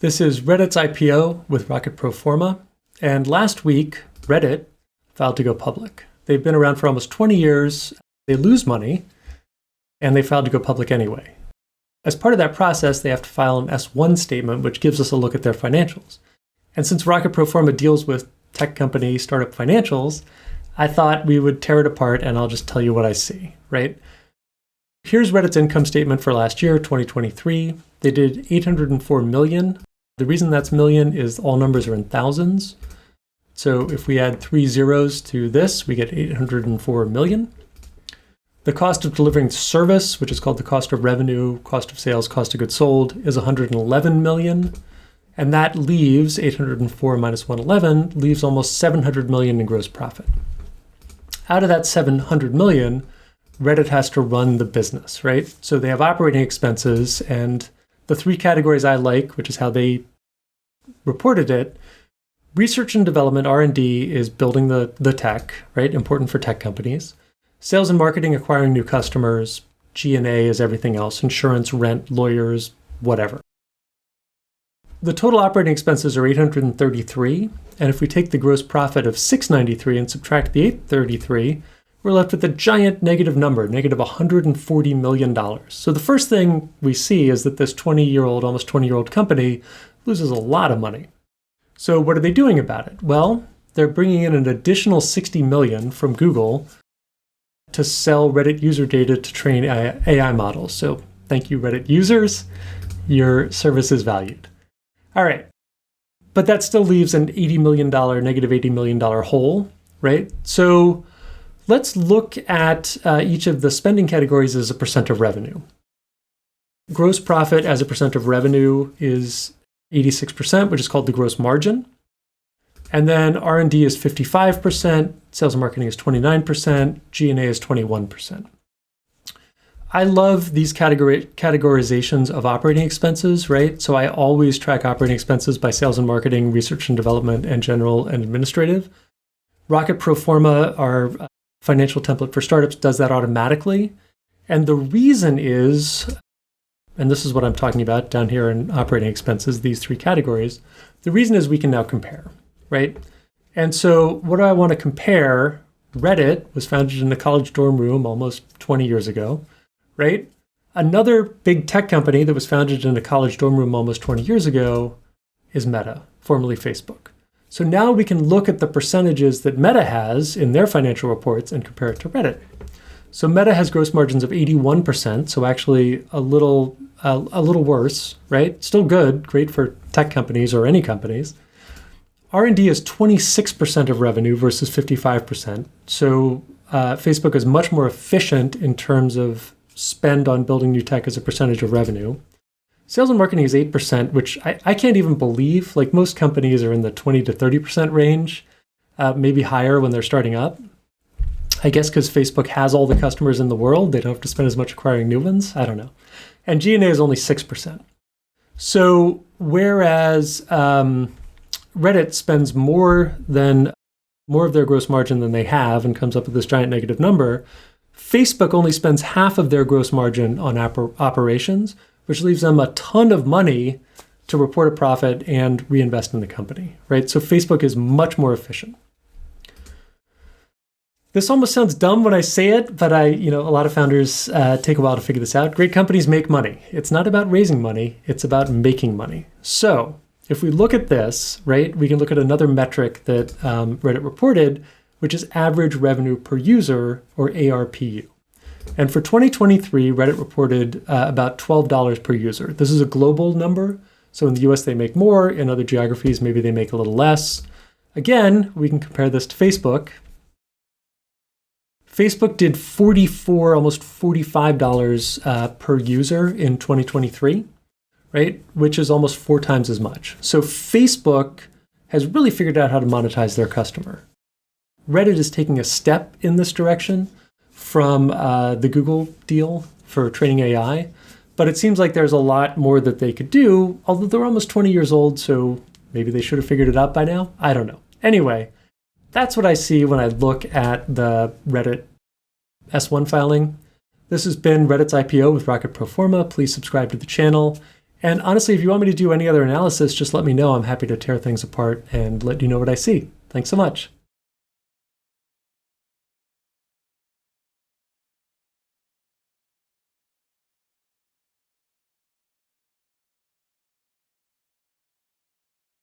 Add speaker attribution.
Speaker 1: This is Reddit's IPO with Rocket Pro Forma. And last week, Reddit filed to go public. They've been around for almost 20 years. They lose money, and they filed to go public anyway. As part of that process, they have to file an S-1 statement, which gives us a look at their financials. And since Rocket Pro Forma deals with tech company startup financials, I thought we would tear it apart, and I'll just tell you what I see, right? Here's Reddit's income statement for last year, 2023. They did $804 million. The reason that's million is all numbers are in thousands. So if we add 3 zeros to this, we get 804 million. The cost of delivering service, which is called the cost of revenue, cost of sales, cost of goods sold, is 111 million. And that leaves 804 minus 111, leaves almost 700 million in gross profit. Out of that 700 million, Reddit has to run the business, right? So they have operating expenses, and the 3 categories I like, which is how they reported it, research and development, R&D, is building the tech, right? Important for tech companies. Sales and marketing, acquiring new customers. G&A is everything else, insurance, rent, lawyers, whatever. The total operating expenses are 833, and if we take the gross profit of 693 and subtract the 833, we're left with a giant negative number, negative $140 million. So the first thing we see is that this 20-year-old, almost 20-year-old company loses a lot of money. So what are they doing about it? Well, they're bringing in an additional 60 million from Google to sell Reddit user data to train AI models. So thank you, Reddit users. Your service is valued. All right. But that still leaves an $80 million, negative $80 million hole, right? So let's look at each of the spending categories as a percent of revenue. Gross profit as a percent of revenue is 86%, which is called the gross margin. And then R&D is 55%, sales and marketing is 29%, G&A is 21%. I love these categorizations of operating expenses, right? So I always track operating expenses by sales and marketing, research and development, and general and administrative. Rocket Pro Forma, our financial template for startups, does that automatically. And the reason is, and this is what I'm talking about down here in operating expenses, these 3 categories, the reason is we can now compare, right? And so what do I want to compare? Reddit was founded in a college dorm room almost 20 years ago, right? Another big tech company that was founded in a college dorm room almost 20 years ago is Meta, formerly Facebook. So now we can look at the percentages that Meta has in their financial reports and compare it to Reddit. So Meta has gross margins of 81%, so actually a little worse, right? Still good, great for tech companies or any companies. R&D is 26% of revenue versus 55%. So Facebook is much more efficient in terms of spend on building new tech as a percentage of revenue. Sales and marketing is 8%, which I can't even believe. Like, most companies are in the 20 to 30% range, maybe higher when they're starting up. I guess because Facebook has all the customers in the world, they don't have to spend as much acquiring new ones. I don't know. And G&A is only 6%. So whereas Reddit spends more of their gross margin than they have and comes up with this giant negative number, Facebook only spends half of their gross margin on operations, which leaves them a ton of money to report a profit and reinvest in the company, right? So Facebook is much more efficient. This almost sounds dumb when I say it, but a lot of founders take a while to figure this out. Great companies make money. It's not about raising money, it's about making money. So if we look at this, right, we can look at another metric that Reddit reported, which is average revenue per user, or ARPU. And for 2023, Reddit reported about $12 per user. This is a global number. So in the US, they make more. In other geographies, maybe they make a little less. Again, we can compare this to Facebook. Facebook did almost $45 per user in 2023, right? Which is almost 4 times as much. So Facebook has really figured out how to monetize their customer. Reddit is taking a step in this direction from the Google deal for training AI, but it seems like there's a lot more that they could do, although they're almost 20 years old, so maybe they should have figured it out by now. I don't know. Anyway, that's what I see when I look at the Reddit S1 filing. This has been Reddit's IPO with Rocket Pro Forma. Please subscribe to the channel. And honestly, if you want me to do any other analysis, just let me know. I'm happy to tear things apart and let you know what I see. Thanks so much.